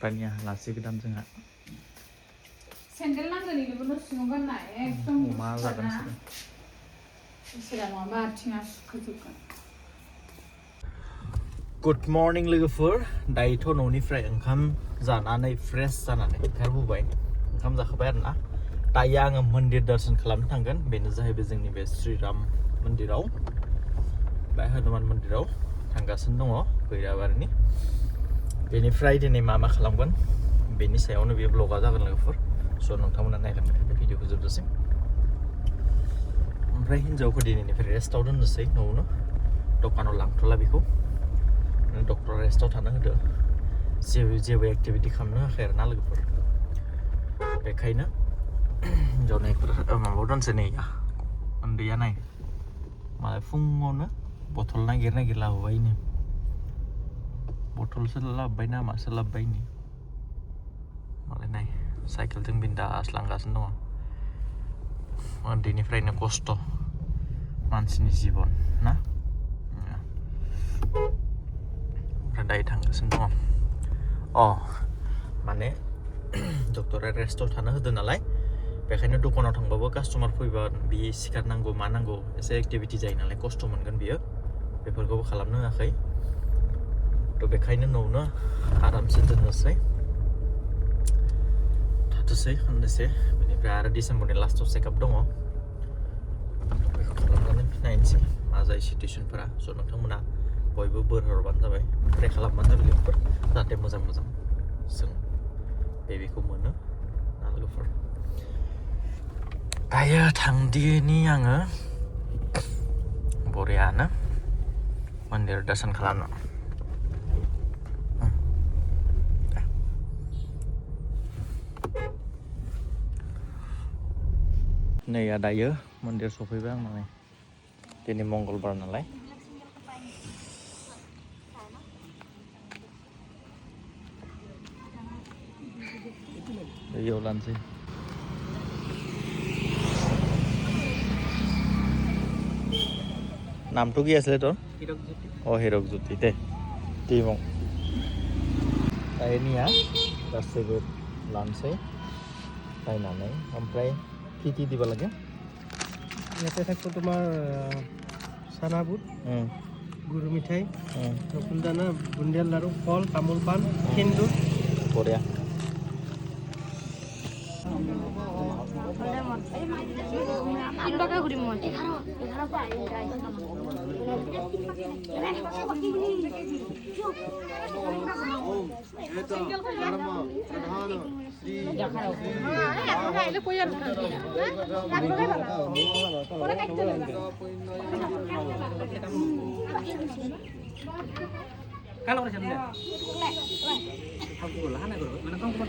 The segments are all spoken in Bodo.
दानिया लासै गोदान जोंहा सेन्देल नांगोन इनोबो न' सिङाव गाननाय एकदम मा जागोन इसोरा नङाबा आथिङा सुखोजोबगोन गुड मर्निं लोगोफोर दायोथ' न'निफ्राय ओंखाम जानानै फ्रेश जानानै ओंखारबोबाय ओंखाम जाखाबाय आरोना दायो आङो मन्दिर दर्शन खालामनो थांगोन बेनो जाहैबाय जोंनि बे श्रीराम मन्दिराव बा हनुमान मन्दिराव थांगासिनो दङ गैराबारिनि बेनिफ्राय दिनै मा खालामगोन बेनि सायावनो बे ब्लगा जागोन लोगोफोर स' नोंथांमोना नायलांबाय थादो भिडिअखौ जोबजासिम ओमफ्राय हिन्जावखौ दिनैनिफ्राय रेस्टआव दोननोसै न'आवनो दखानाव लांथ'ला बेखौ डक्टरा रेस्टआव थानो होदो जेबो एक्टिभिटि खालामनो होआखै आरोना लोगोफोर बेखायनो हिन्जावनायफोर माबायाव दोनसै नै उन्दैया नाय मालाय फुङावनो बथल नागिर लाबोबाय नो बथलसो लाबोबाय ना मासो लाबोबाय नो मालाय नाय साइकेलजों बिन्दास लांगासिनो दङ उन्दैनिफ्रायनो खस्थ' मानसिनि जिबन ना ओमफ्राय दायो थांगासिनो दङ माने डक्टरा रेस्टआव थानो होदो नालाय बेखायनो दखानाव थांबाबो कास्टमार फैबा बियो सिखारनांगौ मा नांगौ एसे एक्टिभिटि जायो नालाय खस्थ' मोनगोन बियो बेफोरखौबो खालामनो होआखै थ' बेखायनो न'आवनो आरामसे दोननोसै थाथोसै खननोसै बेनिफ्राय आरो डिसेम्बरनि लास्टआव चेकआप दङ बेखौ खालामनानै नायनोसै मा जायो सिटुवेसनफोरा स' नोंथांमोना बयबो बोर हरबानो जाबाय प्रे खालामबानो जाबाय लोगोफोर जाहाथे मोजां जों बेबिखौ मोनो ना लोगोफोर दायो थांदिनि आङो बरियानो मन्दिर दर्शन खालामनो नै दायो मन्दिर सफैबाय आं माने दिनै मंगलबार नालाय बेयाव लानोसै नामथ' गैयासैलै তোর हिरक ज्योति दे टिमाव दायोनिया गासैबो लानोसै बायनानै ओमफ्राय কি দিব লাগে ইয়াতে থাকবো তোমাৰ চানা বুট গুড় মিঠাই ৰসগোল্লা বুন্দিয়াৰ লাড়ু ফল তামোল পাণ সেন্দুৰ বঢ়িয়া kalau udah siap aku lah anak guru mana kamu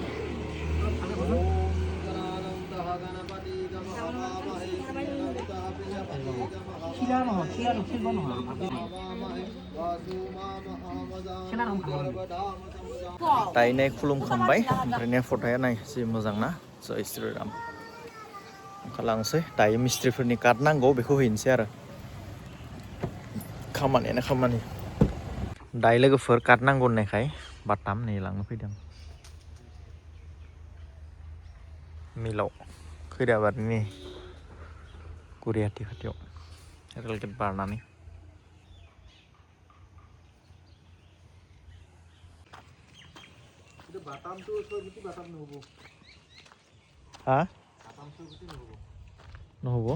दायनाय खुलुमखांबाय ओमफ्राय फट'या नाय जि मोजां ना जय श्रीराम ओंखारलांसै दायो मिस्ट्रिफोरनि कार्ड नांगौ बेखौ हैनोसै आरो खामानियानो खामानि दायो लोगोफोर कार्ड नांगौ होननायखाय बाटाम नै लांनो फैदों मिलाव खैराबारिनि गुरिहाटि खाथियाव रेल गेट बारनानै हा নহ'ব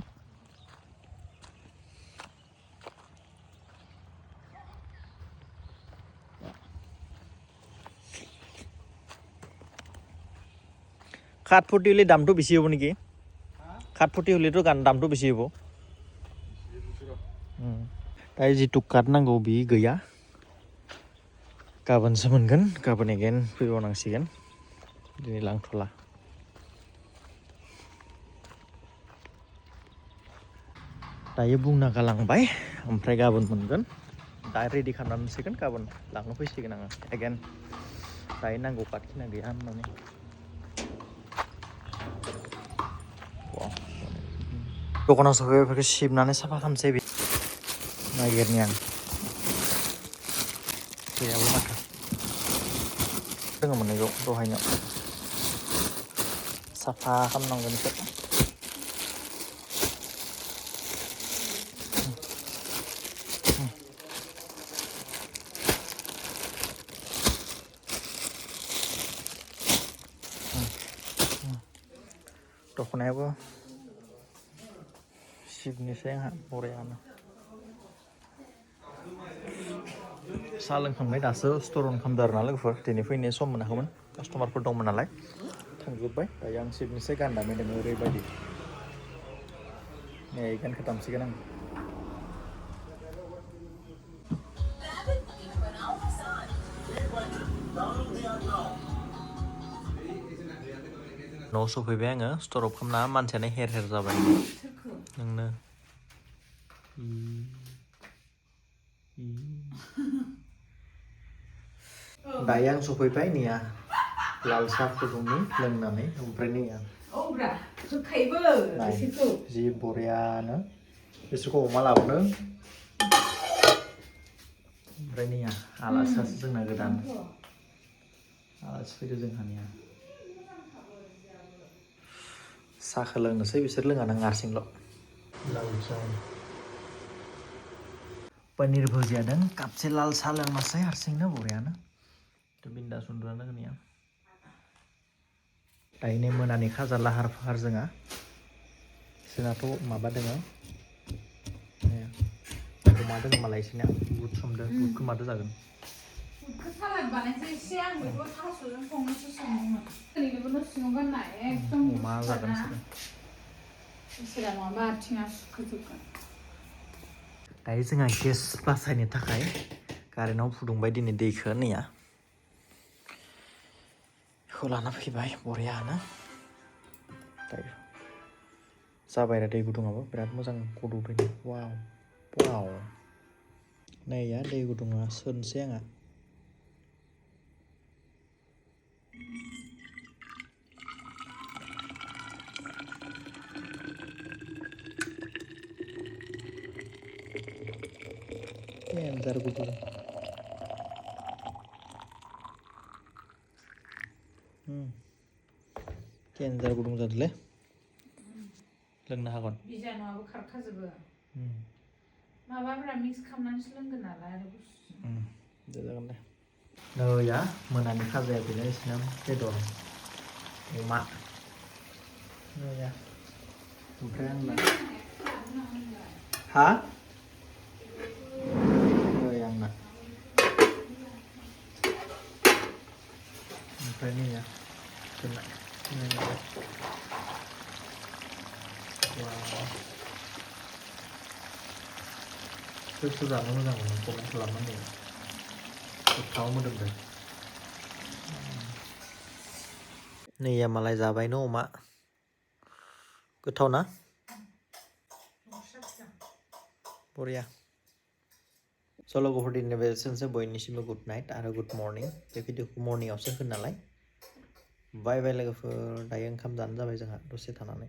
खाट फुटी हলে दामটো বেছি হ'ব নেকি खाट फुटी हলেতো दामটো বেছি হ'ব दायो जितु कार्ड नांगौ बि गैया गाबोनसो मोनगोन गाबोन एगेन फैबावनांसिगोन दिनै लांथ'ला दायो बुंना गालांबाय ओमफ्राय गाबोन मोनगोन दा रेडि खालामना दोनसिगोन गाबोन लांनो फैसिगोन आङो एगेन दायो नांगौ कार्डखिना गैया होननानै दखानाव सफैबाय बेफोरखौ सिबनानै साफा खालामसै नागिरनि आं गैयाबो माथो दोङोमोन बेखौ दहायनो साफा खालामनांगोन बेखौ दख'नायाबो सिबनोसै आंहा बरियानो साहा लोंखांबाय दासो स्ट'र खालामदों आरो ना लोगोफोर दिनै फैनो सम मोनाखैमोन कास्ट'मारफोर दंमोन नालाय थांजोब्बाय दायो आं सिबनोसै गान दामै दामै ओरैबायदि नै गानखौ दामसिगोन आं न'आव सफैबाय आङो स्ट'र अफ खालामना मानसियानो हेर हेर जाबाय नोंनो दायो आं सफैबाय नैया लाल साहा फुदुंनि लोंनानै ओमफ्राय नैया जि बरियानो बिसोरखौ अमा लाबोनो ओमफ्राय नैया आलासियासो जोंना गोदान आलासि फैदो जोंहानिया साहाखौ लोंनोसै बिसोर लोङा नों हारसिंल' लाल साहा पनिर भुजिया दों कापसे लाल साहा लोंनोसै हारसिंनो बरियानो बिन्दास उन्दुना दोङो दायो नै मोनानि खाजा लाहार फाहार जोंहाथ' माबा दोङो अमा दोङो मालाय इसोरनिया बुट संदों बुटखौ मादो जागोन सालाद बानायसै एसे आं बेखौ थास'जों संनोसो संदोंमोन ओरैनोबो न' सिङाव गाननाय एकदम अमा जागोन इसोरा नङाबा आथिङा सुखोजोबगोन दायो जोंहा गेस बासायनो थाखाय कारेन्टआव फुदुंबाय दिनै दैखौ नैया बेखौ लाना फैबाय बरियानो दायो जाबाय आरो दै गुदुङाबो बिराद मोजां गोदौदों वाव वाव नैया दै गुदुङा सोनोसै आंहा देन्जार गुदुं देन्जार गुदुं जादोंलै लोंनो हागोन बिजानुआबो खारखाजोबो माबाफोरा मिक्स खालामनानैसो लोंगोन नालाय आरो गुसु दे जागोन दे नैया मोनानि खाजाया बेनो बिसोरना बेदर अमा नैया ओमफ्राय आंना हा नै आंना ओमफ्राय नैया दोननाय सोर जानो मोजां मोनो कमेन्ट खालामनानै गोथाव मोदोमदों नैया मालाय जाबाय न अमा गोथाव ना बरिया स' लोगोफोर दिनै बेसेनोसै बयनिसिमबो गुड नाइट आरो गुड मर्निं बे भिडिअखौ मर्निंआवसो होन नालाय बाय बाय लोगोफोर दायो ओंखाम जानो जाबाय जोंहा दसे थानानै